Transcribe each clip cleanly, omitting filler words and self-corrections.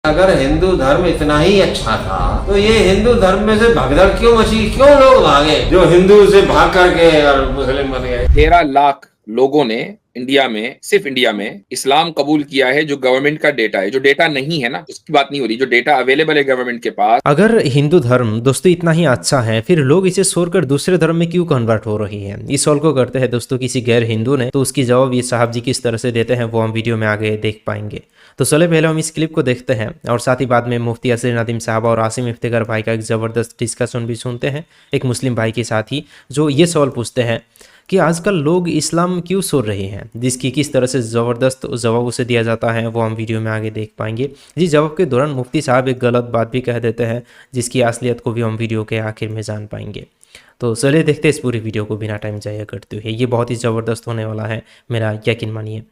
अगर हिंदू धर्म इतना ही अच्छा था तो ये हिंदू धर्म में से भगदड़ क्यों मची, क्यों लोग भागे जो हिंदू से भाग करके और मुस्लिम बन गए। 13 लाख लोगों ने इंडिया में, सिर्फ इंडिया में इस्लाम कबूल किया है। जो गवर्नमेंट का डेटा है, जो डेटा नहीं है ना उसकी बात नहीं हो रही, जो डेटा अवेलेबल है गवर्नमेंट के पास। अगर हिंदू धर्म दोस्तों इतना ही अच्छा है, फिर लोग इसे छोड़कर दूसरे धर्म में क्यों कन्वर्ट हो रही है? इस सवाल को करते हैं दोस्तों किसी गैर हिंदू ने, तो उसकी जवाब ये साहब जी किस तरह से देते हैं वो हम वीडियो में आगे देख पाएंगे। तो चले पहले हम इस क्लिप को देखते हैं और साथ ही बाद में मुफ्ती असर नदीम साहब और आसिम इफ्तिकार भाई का एक ज़बरदस्त डिस्कशन भी सुनते हैं, एक मुस्लिम भाई के साथ ही, जो ये सवाल पूछते हैं कि आजकल लोग इस्लाम क्यों छोड़ रहे हैं, जिसकी किस तरह से ज़बरदस्त जवाब उसे दिया जाता है वो हम वीडियो में आगे देख पाएंगे। जी जवाब के दौरान मुफ्ती साहब एक गलत बात भी कह देते हैं, जिसकी असलियत को भी हम वीडियो के आखिर में जान पाएंगे। तो चलिए देखते हैं इस पूरी वीडियो को बिना टाइम जाया करते हुए, ये बहुत ही ज़बरदस्त होने वाला है, मेरा यकीन मानिए।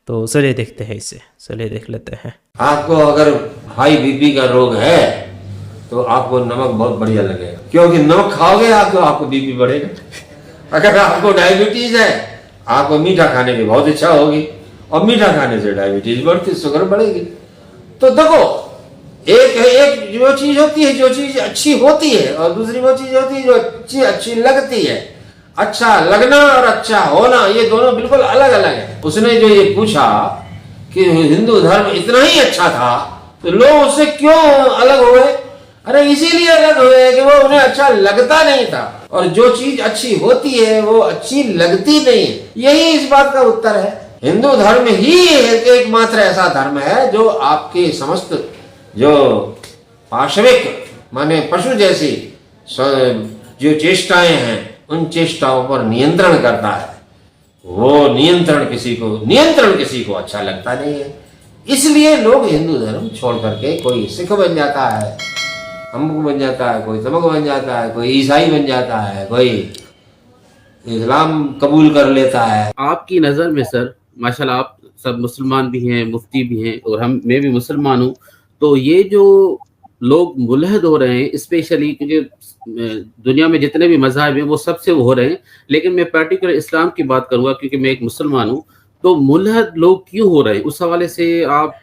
तो चलिए देखते हैं इसे, चलिए देख लेते हैं। आपको अगर हाई बीपी का रोग है तो आपको नमक बहुत बढ़िया लगेगा, क्योंकि नमक खाओगे आपको बीपी बढ़ेगा। अगर आपको डायबिटीज है, आपको मीठा खाने की बहुत इच्छा होगी और मीठा खाने से डायबिटीज बढ़ती, शुगर बढ़ेगी। तो देखो, एक जो चीज होती है, जो चीज अच्छी होती है, और दूसरी वो चीज होती है जो अच्छी लगती है। अच्छा लगना और अच्छा होना, ये दोनों बिल्कुल अलग अलग है। उसने जो ये पूछा कि हिंदू धर्म इतना ही अच्छा था तो लोग उससे क्यों अलग हुए? अरे इसीलिए अलग हुए कि वो उन्हें अच्छा लगता नहीं था, और जो चीज अच्छी होती है वो अच्छी लगती नहीं है। यही इस बात का उत्तर है। हिंदू धर्म ही एकमात्र ऐसा धर्म है जो आपके समस्त जो पाशविक माने पशु जैसी जो चेष्टाएं हैं उन चेष्टाओं पर नियंत्रण करता है। वो नियंत्रण किसी को अच्छा लगता नहीं है। इसलिए लोग हिंदू धर्म छोड़ करके कोई सिख बन जाता है, अमुक बन जाता है, कोई तमुक बन जाता है, कोई ईसाई बन जाता है, कोई इस्लाम कबूल कर लेता है। आपकी नज़र में सर माशाल्लाह आप सब मुसलमान भी हैं, मुफ्ती भी हैं, और मैं भी मुसलमान हूँ। तो ये जो लोग मुलहद हो रहे हैं, स्पेशली क्योंकि दुनिया में जितने भी मज़हब हैं वो सबसे हो रहे हैं, लेकिन मैं पर्टिकुलर इस्लाम की बात करूँगा क्योंकि मैं एक मुसलमान हूँ। तो मुलहद लोग क्यों हो रहे हैं, उस हवाले से आप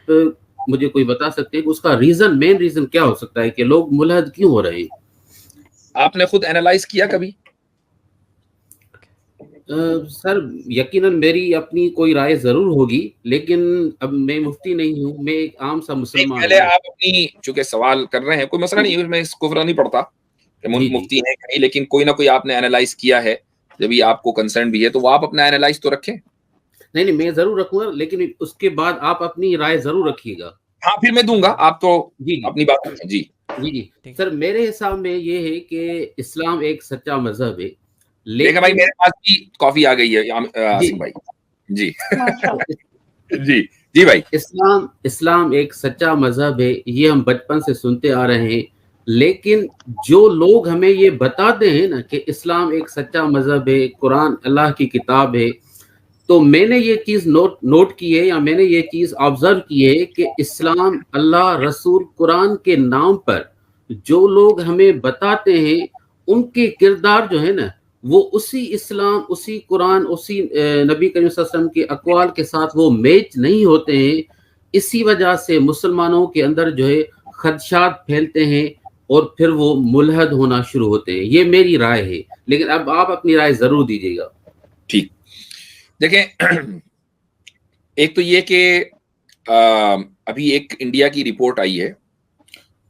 मुझे कोई बता सकते हैं कि उसका मेन रीज़न क्या हो सकता है कि लोग मुलहद क्यों हो रहे हैं? आपने खुद एनालाइज किया कभी? सर यकीनन मेरी अपनी कोई राय जरूर होगी, लेकिन अब मैं मुफ्ती नहीं हूँ, मैं एक आम सा मुसलमान पहले हूँ। आप अपनी, चूंकि सवाल कर रहे हैं, कोई मसला नहीं, मैं इसको फर्क नहीं पड़ता कि मुफ्ती है कहीं, लेकिन कोई ना कोई आपने एनालाइज किया है, जब भी आपको कंसर्न भी है तो वो आप अपना एनालाइज तो रखें। नहीं मैं जरूर रखूंगा, लेकिन उसके बाद आप अपनी राय जरूर रखिएगा। हाँ फिर मैं दूंगा, आप तो जी अपनी बात रखें। जी जी सर, मेरे हिसाब में ये है कि इस्लाम एक सच्चा मजहब है। लेकिन भाई मेरे पास भी कॉफी आ गई है आसिम भाई। जी जी जी भाई, इस्लाम एक सच्चा मजहब है, ये हम बचपन से सुनते आ रहे हैं। लेकिन जो लोग हमें ये बताते हैं ना कि इस्लाम एक सच्चा मजहब है, कुरान अल्लाह की किताब है, तो मैंने ये चीज नोट की है, या मैंने ये चीज ऑब्जर्व की है कि इस्लाम, अल्लाह, रसूल, कुरान के नाम पर जो लोग हमें बताते हैं, उनके किरदार जो है ना वो उसी इस्लाम, उसी कुरान, उसी नबी करीम सल्लल्लाहु अलैहि वसल्लम के अक़वाल के साथ वो मैच नहीं होते हैं। इसी वजह से मुसलमानों के अंदर जो है खदशात फैलते हैं और फिर वो मुलहद होना शुरू होते हैं। ये मेरी राय है, लेकिन अब आप अपनी राय जरूर दीजिएगा। ठीक, देखें, एक तो ये कि अभी एक इंडिया की रिपोर्ट आई है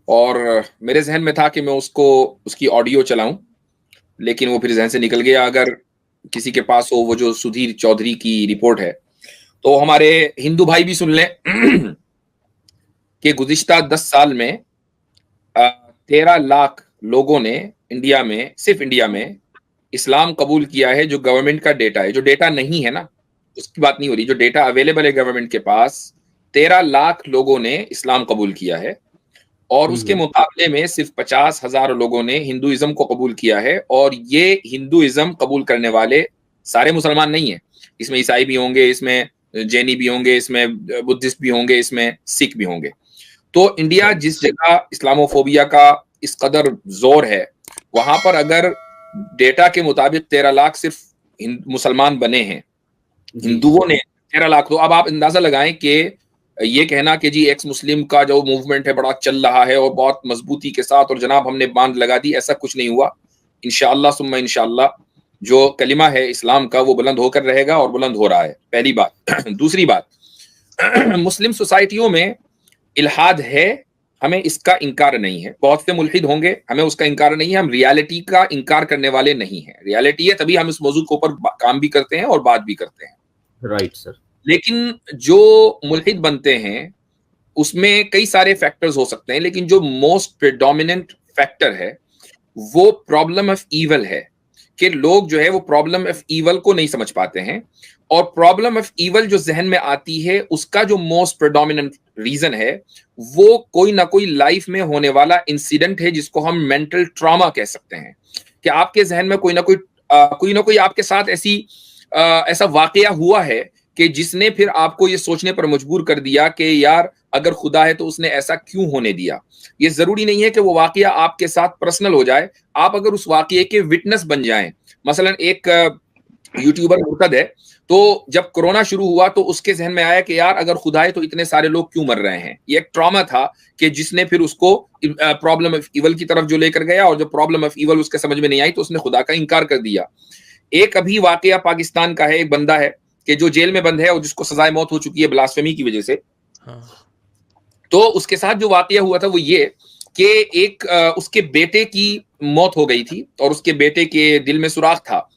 और मेरे जहन में था कि मैं उसकी ऑडियो चलाऊं, लेकिन वो फिर जहन से निकल गया। अगर किसी के पास हो वो जो सुधीर चौधरी की रिपोर्ट है, तो हमारे हिंदू भाई भी सुन लें कि गुज़िश्ता 10 साल में 13 लाख लोगों ने इंडिया में, सिर्फ इंडिया में इस्लाम कबूल किया है। जो गवर्नमेंट का डेटा है, जो डेटा नहीं है ना उसकी बात नहीं हो रही, जो डेटा अवेलेबल है गवर्नमेंट के पास, 13 लाख लोगों ने इस्लाम कबूल किया है। और उसके मुकाबले में सिर्फ 50,000 लोगों ने हिंदुइज्म को कबूल किया है। और ये हिंदुइज्म कबूल करने वाले सारे मुसलमान नहीं है, इसमें ईसाई भी होंगे, इसमें जैनी भी होंगे, इसमें बुद्धिस्ट भी होंगे, इसमें सिख भी होंगे। तो इंडिया जिस जगह इस्लामोफोबिया का इस कदर जोर है, वहां पर अगर डेटा के मुताबिक 13 लाख सिर्फ मुसलमान बने हैं, हिंदुओं ने 13 लाख, तो अब आप अंदाजा लगाएं कि ये कहना कि जी एक्स मुस्लिम का जो मूवमेंट है बड़ा चल रहा है और बहुत मजबूती के साथ और जनाब हमने बांध लगा दी, ऐसा कुछ नहीं हुआ। इंशाअल्लाह सुम्मा इंशाअल्लाह जो कलिमा है इस्लाम का वो बुलंद होकर रहेगा और बुलंद हो रहा है, पहली बात। दूसरी बात, मुस्लिम सोसाइटियों में इल्हाद है, हमें इसका इनकार नहीं है। बहुत से मुल्हिद होंगे, हमें उसका इनकार नहीं है, हम रियलिटी का इनकार करने वाले नहीं हैं। रियलिटी है तभी हम इस मौजूद के ऊपर काम भी करते हैं और बात भी करते हैं। Right sir. लेकिन जो मुल्हिद बनते हैं उसमें कई सारे फैक्टर्स हो सकते हैं, लेकिन जो मोस्ट प्रेडोमिनेंट फैक्टर है वो प्रॉब्लम ऑफ ईवल है कि लोग जो है वो प्रॉब्लम ऑफ ईवल को नहीं समझ पाते हैं। और प्रॉब्लम ऑफ ईवल जो जहन में आती है उसका जो मोस्ट प्रेडोमिनेंट रीजन है वो कोई ना कोई लाइफ में होने वाला इंसिडेंट है जिसको हम मेंटल ट्रॉमा कह सकते हैं। कि आपके जहन में कोई ना कोई आपके साथ ऐसा वाकया हुआ है कि जिसने फिर आपको ये सोचने पर मजबूर कर दिया कि यार अगर खुदा है तो उसने ऐसा क्यों होने दिया। ये जरूरी नहीं है कि वो वाकया आपके साथ पर्सनल हो जाए, आप अगर उस वाकये के विटनेस बन जाएं। मसलन एक यूट्यूबर मुर्तद है, तो जब कोरोना शुरू हुआ तो उसके जहन में आया कि यार अगर खुदा है तो इतने सारे लोग क्यों मर रहे हैं। ये एक ट्रॉमा था कि जिसने फिर उसको प्रॉब्लम ऑफ ईवल की तरफ जो लेकर गया, और जब प्रॉब्लम ऑफ ईवल उसके समझ में नहीं आई तो उसने खुदा का इनकार कर दिया। एक अभी वाकया पाकिस्तान का है, एक बंदा है कि जो जेल में बंद है और जिसको सजाए मौत हो चुकी है ब्लास्फेमी की वजह से। तो उसके साथ जो वाकया हुआ था वो ये कि एक उसके बेटे की मौत हो गई थी और उसके बेटे के दिल में सुराख था,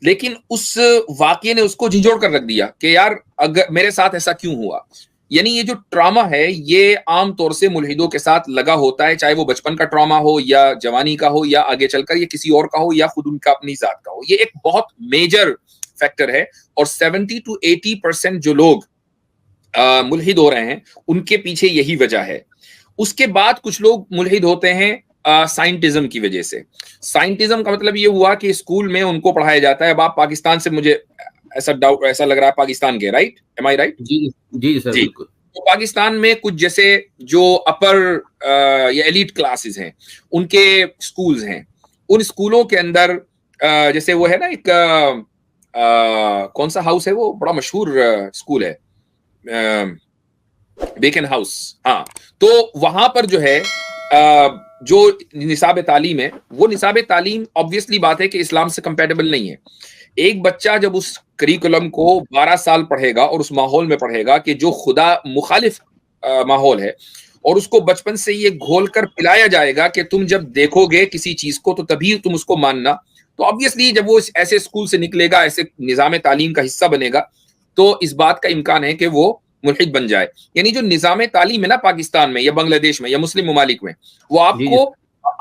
लेकिन उस वाकये ने उसको झिझोड़ कर रख दिया कि यार अगर मेरे साथ ऐसा क्यों हुआ। यानी ये जो ट्रॉमा है ये आम तौर से मुल्हिदों के साथ लगा होता है, चाहे वो बचपन का ट्रॉमा हो या जवानी का हो या आगे चलकर ये किसी और का हो या खुद उनका अपनी जात का हो। ये एक बहुत मेजर फैक्टर है और 70 to 80% जो लोग मुल्हिद हो रहे हैं उनके पीछे यही वजह है। उसके बाद कुछ लोग मुल्हिद होते हैं साइंटिज्म की वजह से। साइंटिज्म का मतलब ये हुआ कि स्कूल में उनको पढ़ाया जाता है। अब आप पाकिस्तान से, मुझे ऐसा लग रहा है पाकिस्तान के, राइट? एम आई राइट? जी जी सर, बिल्कुल। तो पाकिस्तान में कुछ जैसे जो अपर या एलीट क्लासेस हैं उनके स्कूल्स हैं, उन स्कूलों के अंदर जैसे वो है ना एक कौन सा हाउस है वो बड़ा मशहूर स्कूल है, बेकन हाउस। हाँ, तो वहां पर जो है जो निसाब तालीम है वो निसाब तालीम ऑब्वियसली बात है कि इस्लाम से कंपैटिबल नहीं है। एक बच्चा जब उस करिकुलम को 12 साल पढ़ेगा और उस माहौल में पढ़ेगा कि जो खुदा मुखालिफ माहौल है, और उसको बचपन से ये घोल कर पिलाया जाएगा कि तुम जब देखोगे किसी चीज को तो तभी तुम उसको मानना, तो ऑब्वियसली जब वो ऐसे स्कूल से निकलेगा, ऐसे निजाम तालीम का हिस्सा बनेगा, तो इस बात का इम्कान है कि वो मुल्हिद बन जाए। यानी जो निजाम तालीम है ना पाकिस्तान में या बांग्लादेश में या मुस्लिम ममालिक में, वो आपको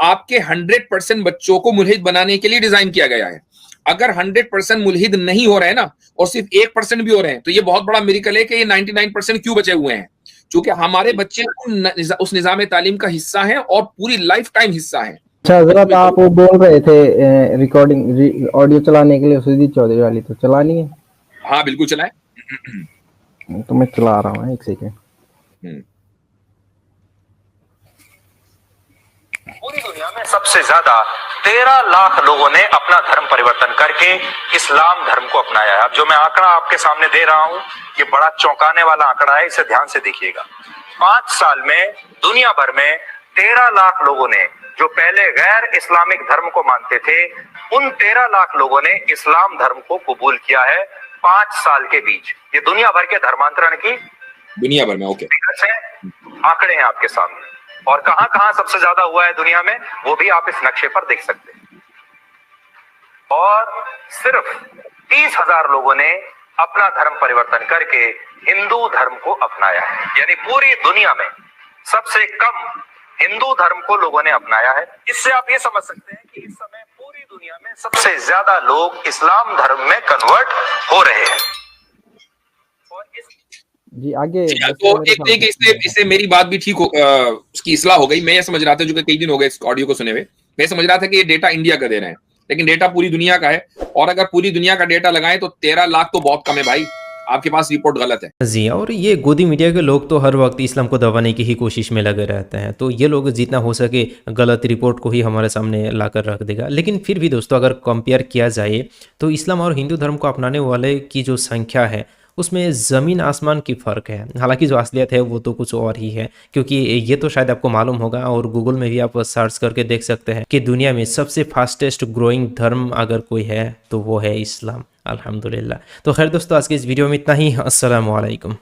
आपके 100% बच्चों को मुल्हिद बनाने के लिए डिजाइन किया गया है। अगर 100% मुल्हिद नहीं हो रहे हैं ना और सिर्फ 1% भी हो रहे हैं तो ये बहुत बड़ा मिरेकल है कि ये 99% क्यों बचे हुए हैं, क्योंकि हमारे बच्चे उस निजाम तालीम का हिस्सा हैं और पूरी लाइफ टाइम हिस्सा हैं। अच्छा हजरत, आप वो बोल रहे थे रिकॉर्डिंग ऑडियो चलाने के लिए सुदीप चौधरी वाली, तो चलानी है? हाँ बिल्कुल चलाएं। तो मैं चला रहा हूँ, एक सेकेंड। पूरी दुनिया में सबसे ज्यादा 13 लाख लोगों ने अपना धर्म परिवर्तन करके इस्लाम धर्म को अपनाया है। अब जो मैं आंकड़ा आपके सामने दे रहा हूं ये बड़ा चौंकाने वाला आंकड़ा है, इसे ध्यान से देखिएगा। 5 साल में दुनिया भर में 13 लाख लोगों ने, जो पहले गैर इस्लामिक धर्म को मानते थे, उन 13 लाख लोगों ने इस्लाम धर्म को कबूल किया है 5 साल के बीच। ये दुनिया भर के धर्मांतरण की दुनिया भर में आंकड़े हैं आपके सामने। और कहां कहां सबसे ज्यादा हुआ है दुनिया में वो भी आप इस नक्शे पर देख सकते हैं। और सिर्फ 30,000 लोगों ने अपना धर्म परिवर्तन करके हिंदू धर्म को अपनाया है। यानी पूरी दुनिया में सबसे कम हिंदू धर्म को लोगों ने अपनाया है। इससे आप ये समझ सकते हैं कि इस समय पूरी दुनिया में सबसे ज्यादा लोग इस्लाम धर्म में कन्वर्ट हो रहे हैं। और जी आगे तो एक तरीके इससे मेरी बात भी ठीक हो, उसकी इस्लाह हो गई। मैं ये समझ रहा था, जो कि कई दिन हो गए इस ऑडियो को सुने हुए, मैं समझ रहा था कि ये डेटा इंडिया का दे रहे हैं, लेकिन डेटा पूरी दुनिया का है। और अगर पूरी दुनिया का डेटा लगाएं तो 13 लाख तो बहुत कम है भाई, आपके पास रिपोर्ट गलत है जी। और ये गोदी मीडिया के लोग तो हर वक्त इस्लाम को दबाने की ही कोशिश में लगे रहते हैं, तो ये लोग जितना हो सके गलत रिपोर्ट को ही हमारे सामने लाकर रख देगा। लेकिन फिर भी दोस्तों, अगर कंपेयर किया जाए तो इस्लाम और हिंदू धर्म को अपनाने वाले की जो संख्या है उसमें ज़मीन आसमान की फ़र्क है। हालांकि जो असलियत है वो तो कुछ और ही है, क्योंकि ये तो शायद आपको मालूम होगा और गूगल में भी आप सर्च करके देख सकते हैं कि दुनिया में सबसे फास्टेस्ट ग्रोइंग धर्म अगर कोई है तो वो है इस्लाम। अल्हम्दुलिल्लाह। तो खैर दोस्तों, आज के इस वीडियो में इतना ही। अस्सलामु अलैकुम।